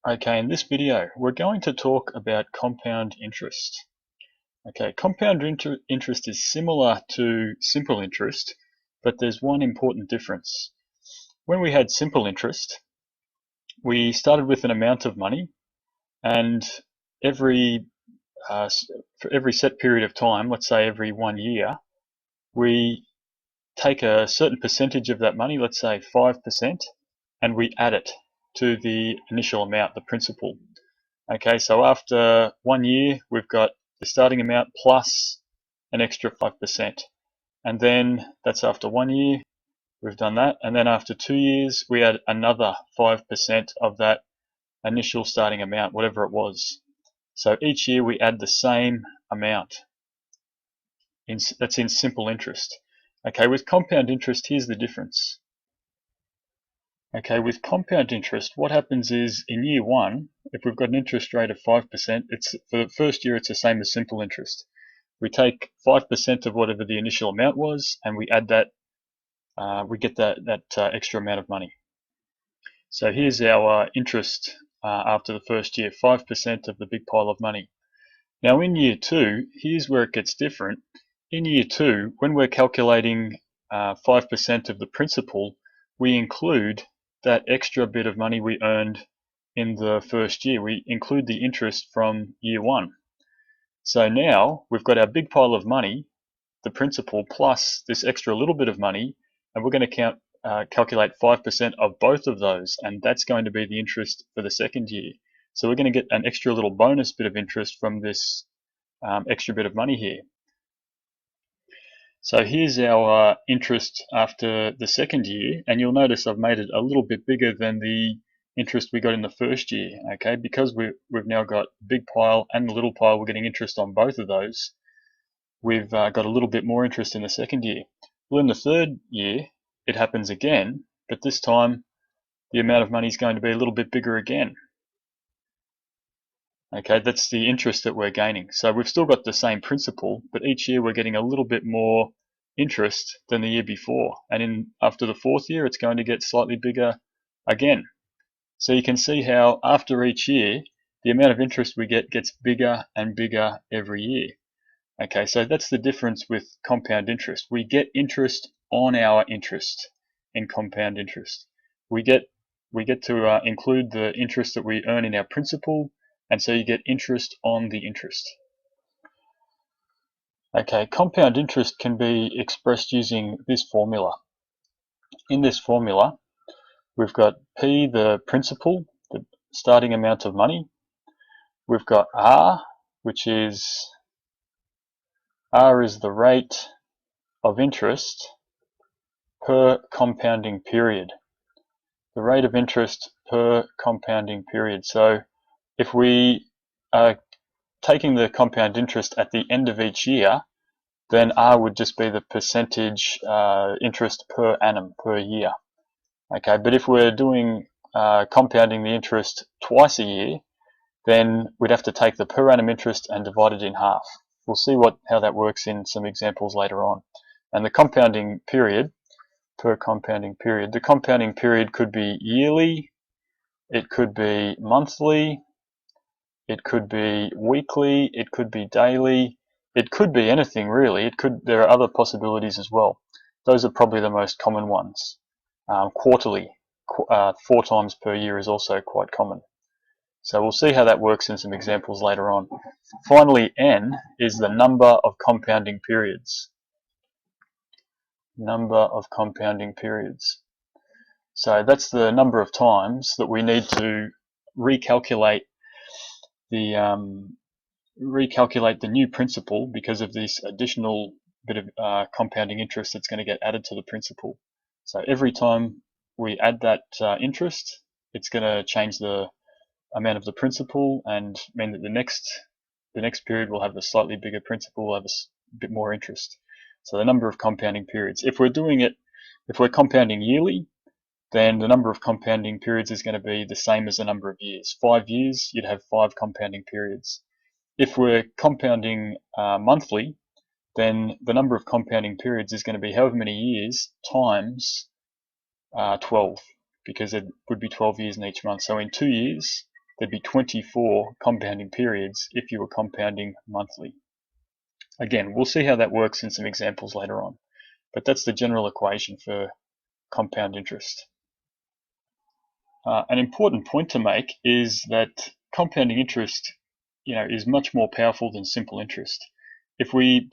Okay, in this video, we're going to talk about compound interest. Okay, compound interest is similar to simple interest, but there's one important difference. When we had simple interest, we started with an amount of money, and every for every set period of time, let's say every 1 year, we take a certain percentage of that money, let's say 5%, and we add it to the initial amount, the principal. Okay, so after 1 year, we've got the starting amount plus an extra 5%. And then that's after 1 year, we've done that. And then after 2 years, we add another 5% of that initial starting amount, whatever it was. So each year we add the same amount. That's in simple interest. Okay, with compound interest, here's the difference. Okay, with compound interest, what happens is in year one, if we've got an interest rate of 5%, for the first year it's the same as simple interest. We take 5% of whatever the initial amount was, and we add that, we get that extra amount of money. So here's our interest after the first year, 5% of the big pile of money. Now in year two, here's where it gets different. In year two, when we're calculating 5% of the principal, we include that extra bit of money we earned in the first year. We include the interest from year one. So now we've got our big pile of money, the principal, plus this extra little bit of money, and we're going to calculate 5% of both of those, and that's going to be the interest for the second year. So we're going to get an extra little bonus bit of interest from this extra bit of money here. So here's our interest after the second year, and you'll notice I've made it a little bit bigger than the interest we got in the first year. Okay, because we've now got big pile and the little pile, we're getting interest on both of those. We've got a little bit more interest in the second year. Well, in the third year, it happens again, but this time the amount of money is going to be a little bit bigger again. Okay, that's the interest that we're gaining. So we've still got the same principal, but each year we're getting a little bit more interest than the year before. And after the fourth year, it's going to get slightly bigger again. So you can see how after each year, the amount of interest we get gets bigger and bigger every year. Okay, so that's the difference with compound interest. We get interest on our interest in compound interest. We get to include the interest that we earn in our principal, and so you get interest on the interest. Okay, compound interest can be expressed using this formula. In this formula, we've got P, the principal, the starting amount of money. We've got R, which is the rate of interest per compounding period. The rate of interest per compounding period. So if we are taking the compound interest at the end of each year, then R would just be the percentage interest per annum, per year. Okay, but if we're doing compounding the interest twice a year, then we'd have to take the per annum interest and divide it in half. We'll see how that works in some examples later on. And the compounding period, per compounding period, the compounding period could be yearly, it could be monthly, it could be weekly, it could be daily, it could be anything really. There are other possibilities as well. Those are probably the most common ones. Quarterly, 4 times per year is also quite common. So we'll see how that works in some examples later on. Finally, N is the number of compounding periods. Number of compounding periods. So that's the number of times that we need to recalculate the new principal because of this additional bit of compounding interest that's going to get added to the principal. So every time we add that interest, it's going to change the amount of the principal and mean that the next period will have a slightly bigger principal, will have a bit more interest. So the number of compounding periods. If we're compounding yearly, then the number of compounding periods is going to be the same as the number of years. 5 years, you'd have 5 compounding periods. If we're compounding monthly, then the number of compounding periods is going to be however many years times 12, because it would be 12 years in each month. So in 2 years, there'd be 24 compounding periods if you were compounding monthly. Again, we'll see how that works in some examples later on, but that's the general equation for compound interest. An important point to make is that compounding interest, is much more powerful than simple interest. If we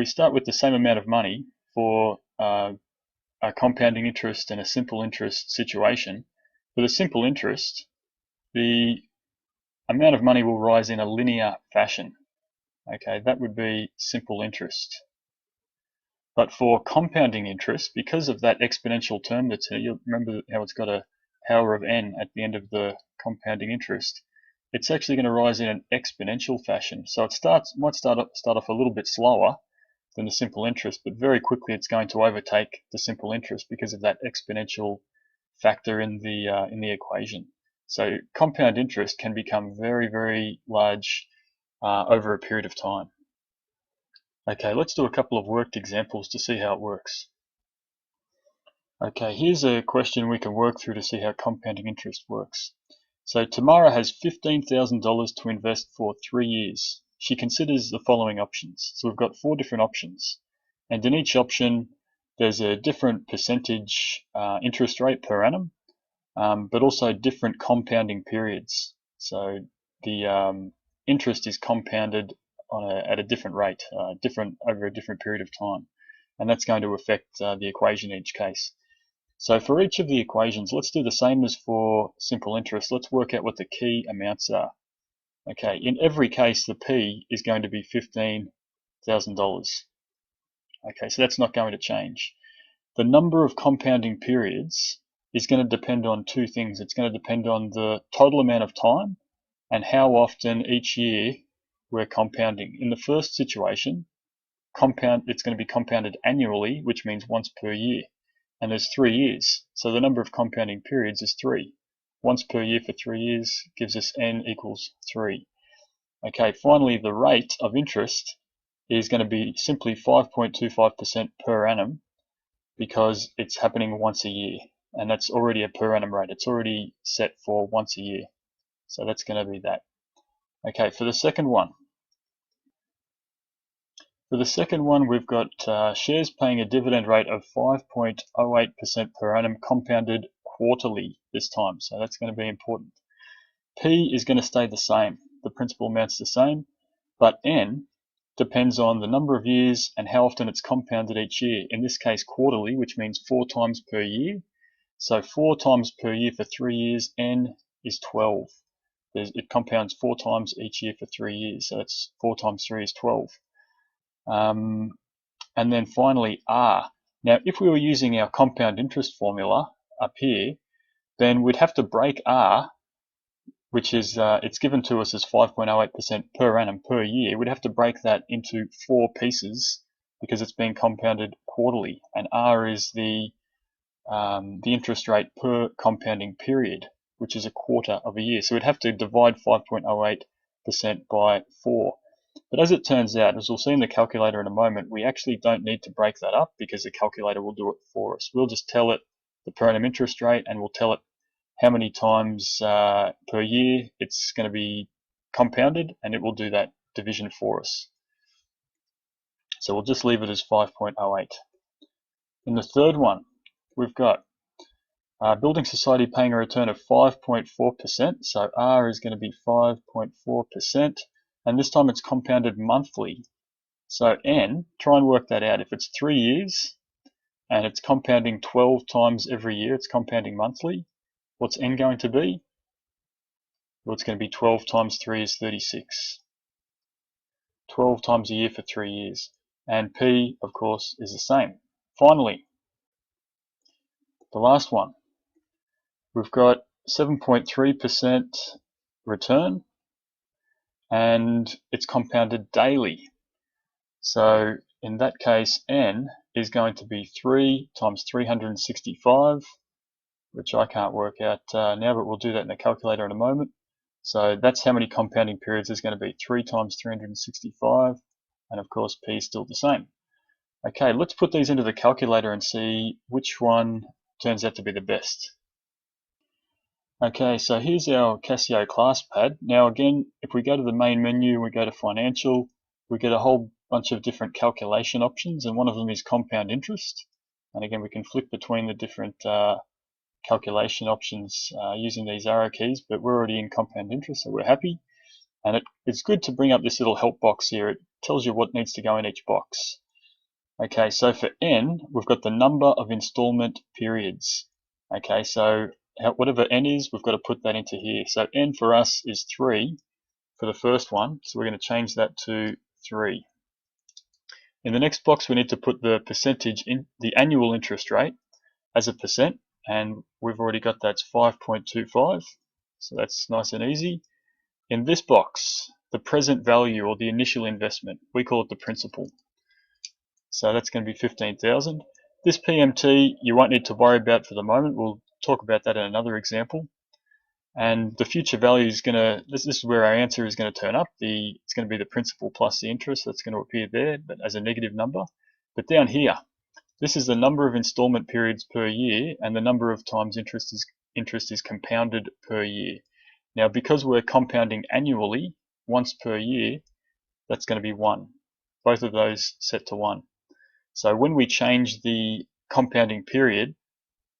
start with the same amount of money for a compounding interest and a simple interest situation, for the simple interest, the amount of money will rise in a linear fashion. Okay, that would be simple interest. But for compounding interest, because of that exponential term that's here, you remember how it's got a power of n at the end of the compounding interest, it's actually going to rise in an exponential fashion. So it might start off a little bit slower than the simple interest, but very quickly it's going to overtake the simple interest because of that exponential factor in the equation. So compound interest can become very, very large over a period of time. Okay, let's do a couple of worked examples to see how it works. Okay, here's a question we can work through to see how compounding interest works. So Tamara has $15,000 to invest for 3 years. She considers the following options. So we've got 4 different options, and in each option there's a different percentage interest rate per annum, but also different compounding periods. So the interest is compounded at a different rate, different over a different period of time, and that's going to affect the equation in each case. So for each of the equations, let's do the same as for simple interest. Let's work out what the key amounts are. Okay, in every case, the P is going to be $15,000. Okay, so that's not going to change. The number of compounding periods is going to depend on 2 things. It's going to depend on the total amount of time and how often each year we're compounding. In the first situation, it's going to be compounded annually, which means once per year. And there's 3 years, so the number of compounding periods is 3. Once per year for 3 years gives us n equals 3. Okay, finally the rate of interest is going to be simply 5.25% per annum because it's happening once a year, and that's already a per annum rate. It's already set for once a year, so that's going to be that. Okay, for the second one, we've got shares paying a dividend rate of 5.08% per annum compounded quarterly this time, so that's going to be important. P is going to stay the same. The principal amount's the same, but N depends on the number of years and how often it's compounded each year. In this case, quarterly, which means 4 times per year. So 4 times per year for 3 years, N is 12. It compounds 4 times each year for 3 years, so that's 4 times 3 is 12. And then finally R. Now if we were using our compound interest formula up here, then we'd have to break R, which is it's given to us as 5.08% per annum per year. We'd have to break that into 4 pieces because it's being compounded quarterly, and R is the interest rate per compounding period, which is a quarter of a year. So we'd have to divide 5.08% by 4. But as it turns out, as we'll see in the calculator in a moment, we actually don't need to break that up because the calculator will do it for us. We'll just tell it the per annum interest rate, and we'll tell it how many times per year it's going to be compounded, and it will do that division for us. So we'll just leave it as 5.08. In the third one, we've got Building Society paying a return of 5.4%, so R is going to be 5.4%, and this time it's compounded monthly. So N, try and work that out. If it's 3 years and it's compounding 12 times every year, it's compounding monthly, what's N going to be? Well, it's going to be 12 times 3 is 36. 12 times a year for 3 years. And P, of course, is the same. Finally, the last one. We've got 7.3% return, and it's compounded daily. So in that case, N is going to be 3 times 365, which I can't work out now, but we'll do that in the calculator in a moment. So that's how many compounding periods there's going to be, 3 times 365, and of course P is still the same. Okay, let's put these into the calculator and see which one turns out to be the best. Okay, so here's our Casio ClassPad. Now again, if we go to the main menu, we go to Financial, we get a whole bunch of different calculation options, and one of them is compound interest. And again, we can flick between the different calculation options using these arrow keys, but we're already in compound interest, so we're happy. And it's good to bring up this little help box here. It tells you what needs to go in each box. Okay, so for N, we've got the number of installment periods. Okay, so whatever N is, we've got to put that into here. So N for us is 3 for the first one, so we're going to change that to 3. In the next box, we need to put the percentage in the annual interest rate as a percent, and we've already got that's 5.25, so that's nice and easy. In this box, the present value or the initial investment, we call it the principal. So that's going to be 15,000. This PMT you won't need to worry about for the moment. We'll talk about that in another example. And the future value is going to, this is where our answer is going to turn up. It's going to be the principal plus the interest. That's going to appear there, but as a negative number. But down here, this is the number of installment periods per year and the number of times interest is compounded per year. Now, because we're compounding annually, once per year, that's going to be 1. Both of those set to 1. So when we change the compounding period,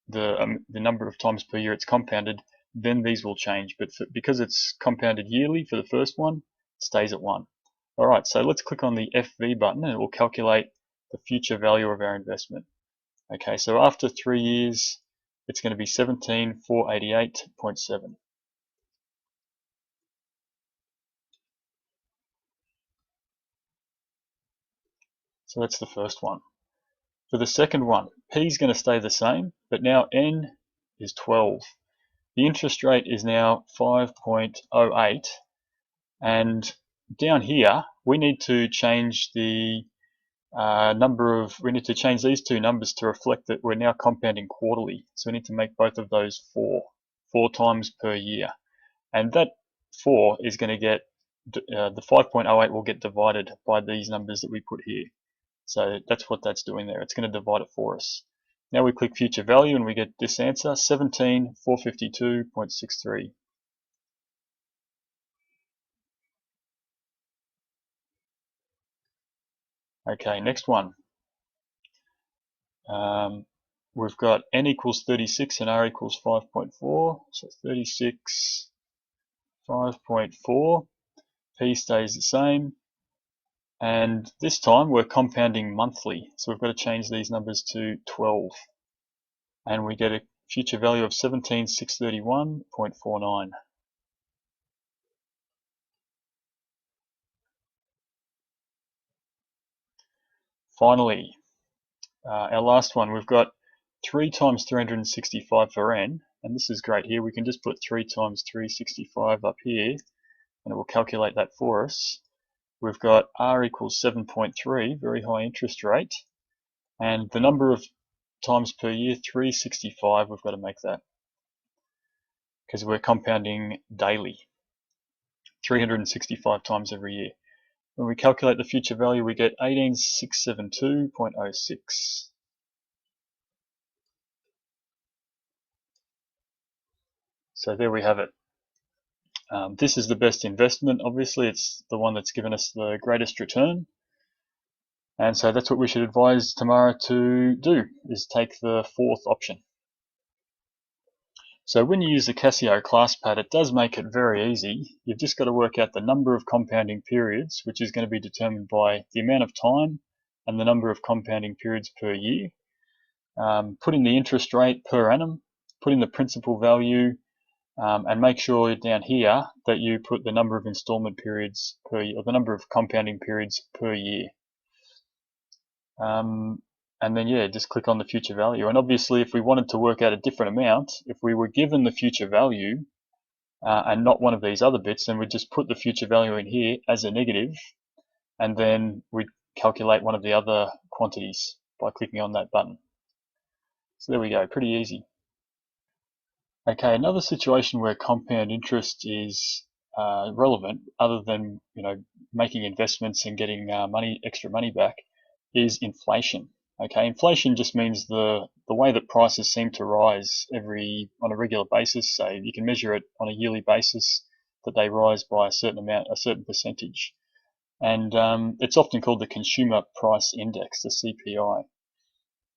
the number of times per year it's compounded, then these will change. But because it's compounded yearly for the first one, it stays at 1. All right, so let's click on the FV button and it will calculate the future value of our investment. Okay, so after 3 years, it's going to be 17,488.7. So that's the first one. For the second one, P is going to stay the same, but now N is 12. The interest rate is now 5.08, and down here we need to change the we need to change these two numbers to reflect that we're now compounding quarterly. So we need to make both of those 4 times per year, and that 4 is going to get the 5.08 will get divided by these numbers that we put here. So that's what that's doing there. It's going to divide it for us. Now we click future value and we get this answer, 17,452.63. Okay, next one. We've got N equals 36 and R equals 5.4. So 36, 5.4. P stays the same. And this time we're compounding monthly. So we've got to change these numbers to 12. And we get a future value of 17,631.49. Finally, our last one, we've got 3 times 365 for N, and this is great here. We can just put 3 times 365 up here, and it will calculate that for us. We've got R equals 7.3, very high interest rate, and the number of times per year, 365, we've got to make that, because we're compounding daily, 365 times every year. When we calculate the future value, we get 18,672.06. So there we have it. This is the best investment. Obviously, it's the one that's given us the greatest return. And so that's what we should advise Tamara to do, is take the 4th option. So when you use the Casio ClassPad, it does make it very easy. You've just got to work out the number of compounding periods, which is going to be determined by the amount of time and the number of compounding periods per year. Put in the interest rate per annum, put in the principal value, and make sure down here that you put the number of installment periods per year, or the number of compounding periods per year. And then, yeah, just click on the future value. And obviously, if we wanted to work out a different amount, if we were given the future value and not one of these other bits, then we'd just put the future value in here as a negative, and then we'd calculate one of the other quantities by clicking on that button. So there we go, pretty easy. Okay, another situation where compound interest is relevant, other than making investments and getting extra money back, is inflation. Okay, inflation just means the the way that prices seem to rise on a regular basis, so you can measure it on a yearly basis, that they rise by a certain amount, a certain percentage. And it's often called the Consumer Price Index, the CPI.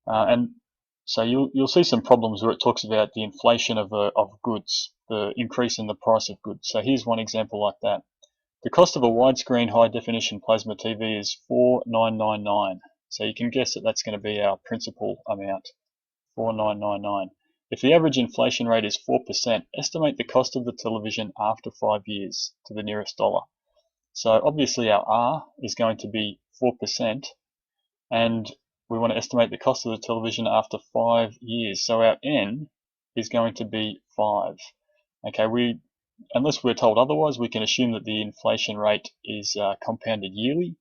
And so you'll see some problems where it talks about the inflation of goods, the increase in the price of goods. So here's one example like that. The cost of a widescreen high-definition plasma TV is $4,999. So you can guess that that's going to be our principal amount, $4,999. If the average inflation rate is 4%, estimate the cost of the television after 5 years to the nearest dollar. So obviously our R is going to be 4%, and we want to estimate the cost of the television after 5 years. So our N is going to be 5. Okay, unless we're told otherwise, we can assume that the inflation rate is compounded yearly.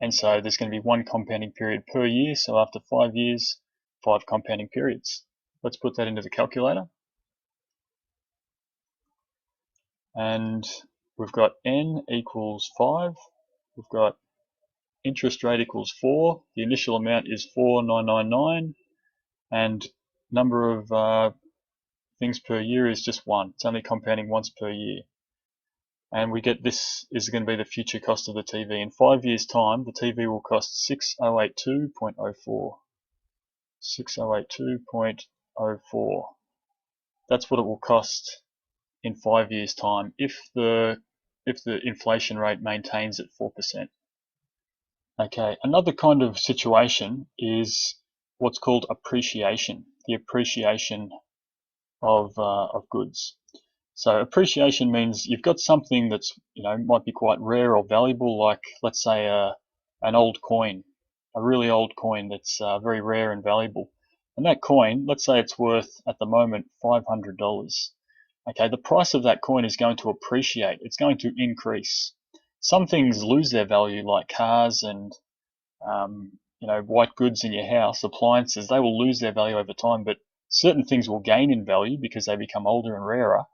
And so there's going to be one compounding period per year. So after 5 years, 5 compounding periods. Let's put that into the calculator. And we've got N equals 5. We've got interest rate equals 4. The initial amount is 4,999. And number of things per year is just 1. It's only compounding once per year. And we get this is going to be the future cost of the TV. In 5 years' time, the TV will cost 6082.04. 6082.04. That's what it will cost in 5 years' time if the inflation rate maintains at 4%. Okay, another kind of situation is what's called appreciation, the appreciation of goods. So appreciation means you've got something that's, might be quite rare or valuable, like let's say an old coin, a really old coin that's very rare and valuable. And that coin, let's say it's worth at the moment $500. Okay, the price of that coin is going to appreciate. It's going to increase. Some things lose their value, like cars and white goods in your house, appliances. They will lose their value over time, but certain things will gain in value because they become older and rarer,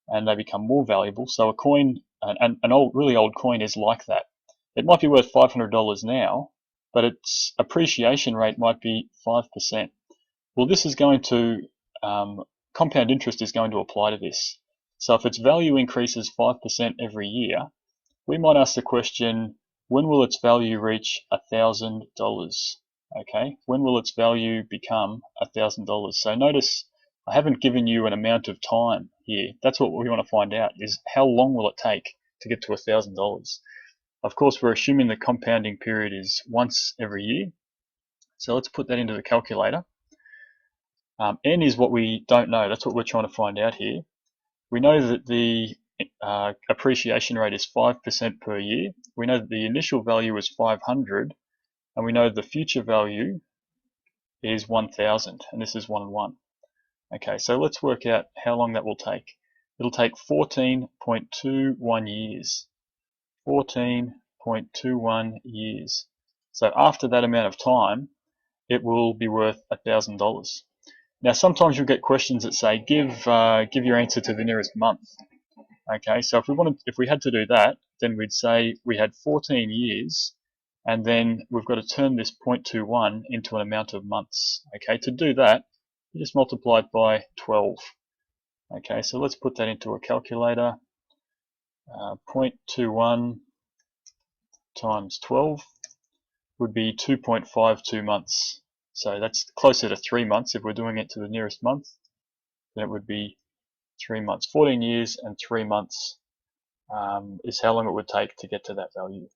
and they become more valuable. So a coin, an really old coin, is like that. It might be worth $500 now, but its appreciation rate might be 5%. Well, this is going to compound interest is going to apply to this. So if its value increases 5% every year, we might ask the question, when will its value reach $1,000? Okay, when will its value become $1,000? So notice I haven't given you an amount of time here. That's what we want to find out, is how long will it take to get to $1,000? Of course, we're assuming the compounding period is once every year. So let's put that into the calculator. N is what we don't know. That's what we're trying to find out here. We know that the appreciation rate is 5% per year. We know that the initial value is 500, and we know the future value is 1,000, and this is 1 and 1. Okay, so let's work out how long that will take. It'll take 14.21 years. 14.21 years. So after that amount of time, it will be worth $1,000. Now, sometimes you'll get questions that say, give your answer to the nearest month. Okay, so if we had to do that, then we'd say we had 14 years, and then we've got to turn this 0.21 into an amount of months. Okay, to do that, you just multiply it by 12. Okay, so let's put that into a calculator. 0.21 times 12 would be 2.52 months. So that's closer to 3 months. If we're doing it to the nearest month, then it would be 3 months. 14 years and 3 months is how long it would take to get to that value.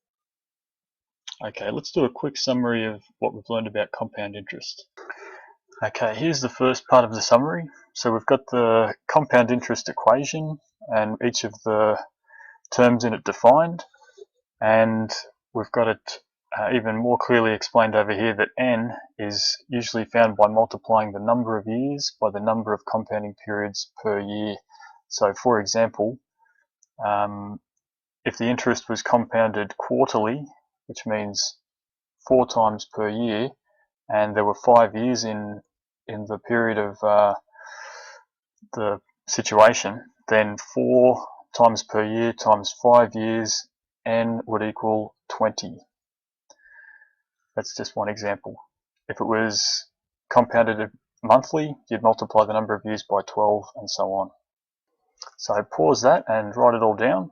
Okay, let's do a quick summary of what we've learned about compound interest. Okay, here's the first part of the summary. So we've got the compound interest equation and each of the terms in it defined, and we've got it even more clearly explained over here that N is usually found by multiplying the number of years by the number of compounding periods per year. So for example, if the interest was compounded quarterly, which means 4 times per year, and there were 5 years in the period of the situation, then 4 times per year times 5 years, N would equal 20. That's just one example. If it was compounded it monthly, you'd multiply the number of years by 12 and so on. So pause that and write it all down.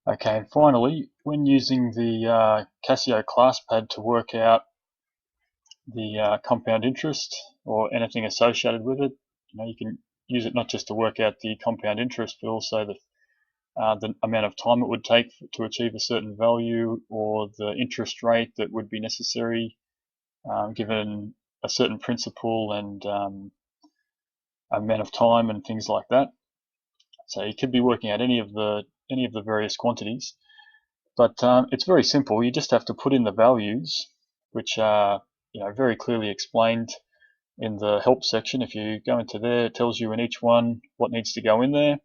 Okay, and finally, when using the Casio ClassPad to work out the compound interest or anything associated with it, you can use it not just to work out the compound interest, but also the amount of time it would take to achieve a certain value, or the interest rate that would be necessary given a certain principle and amount of time and things like that. So you could be working out any of the various quantities, but it's very simple. You just have to put in the values, which are very clearly explained in the help section. If you go into there, it tells you in each one what needs to go in there.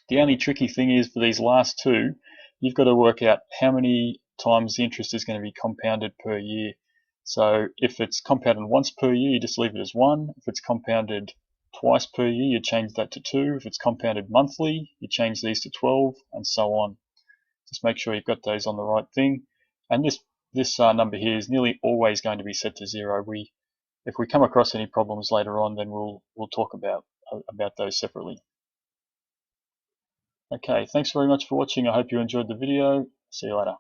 The only tricky thing is for these last two, you've got to work out how many times the interest is going to be compounded per year. So if it's compounded once per year, you just leave it as 1. If it's compounded twice per year, you change that to 2. If it's compounded monthly, you change these to 12, and so on. Just make sure you've got those on the right thing. And this number here is nearly always going to be set to 0. If we come across any problems later on, then we'll talk about those separately. Okay, thanks very much for watching. I hope you enjoyed the video. See you later.